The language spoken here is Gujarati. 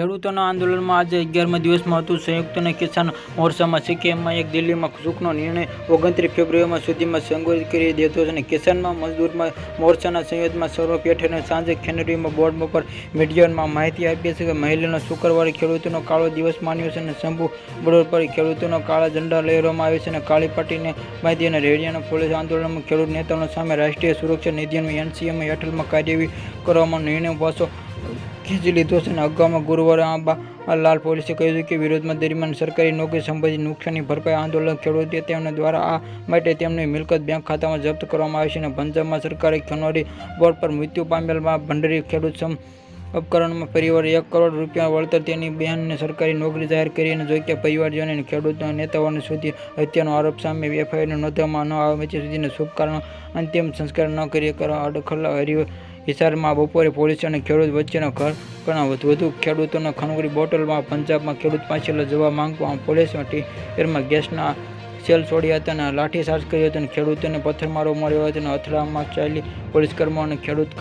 ખેડૂતોના આંદોલનમાં આજે 11મા દિવસમાં હતું. સંયુક્ત કિસાન મોરચામાં સીકેએમમાં એક દિલ્હીમાં સુખનો નિર્ણય 29 ફેબ્રુઆરી સુધીમાં સંગોત કરી દીધો છે. કિસાનમાં મજદૂર મોરચાના સંયોજનમાં સૌરભ પટેલે સાંજે ખેનડીમાં બોર્ડ પર મીડિયામાં માહિતી આપી છે કે મહિલાનો શુક્રવારે ખેડૂતોનો કાળો દિવસ માન્યો છે અને શંભુ બોર્ડ પર ખેડૂતોનો કાળા ઝંડા લહેરાવવામાં આવે છે અને કાળી પટ્ટીને બાંધી અને હરિયાણા પોલીસ આંદોલનમાં ખેડૂત નેતાઓ સામે રાષ્ટ્રીય સુરક્ષા નિધિમાં NCM હેઠળમાં કાર્યવાહી કરવાનો નિર્ણય પાછો ખેંચી લીધો છે. અગાઉમાં ગુરુવારે આંબાલાલ પોલીસે કહ્યું કે વિરોધમાં દરમિયાન સરકારી નોકરી સંબંધિત નુકસાની ભરપાઈ આંદોલન ખેડૂત તેમના દ્વારા આ માટે તેમની મિલકત બેંક ખાતામાં જપ્ત કરવામાં આવી છે. અને પંજાબમાં સરકારે ખેનોડી બોર્ડ પર મૃત્યુ પામેલા ભંડારી ખેડૂત ઉપકરણમાં પરિવારે 1 કરોડ રૂપિયા વળતર તેની બહેનને સરકારી નોકરી જાહેર કરી અને જોઈતા પરિવારજનો અને ખેડૂત નેતાઓને સુધી હત્યાનો આરોપ સામે FIR નોંધવામાં ન આવે સુધીના શુભ કારણ અંતિમ સંસ્કાર ન કરી અડખલા હિસારમાં બપોરે પોલીસ અને ખેડૂત વચ્ચેના ઘણા વધુ ખેડૂતોના ખનગોળી બોટલમાં પંજાબમાં ખેડૂત પાસેથી જવા માંગવા પોલીસે ટીયરમાં ગેસના સેલ છોડ્યા હતા અને લાઠીચાર્જ કર્યો હતો અને ખેડૂતોને પથ્થરમારો માર્યો હતો અને અથડામણ ચાલી પોલીસ કર્મીઓ અને ખેડૂત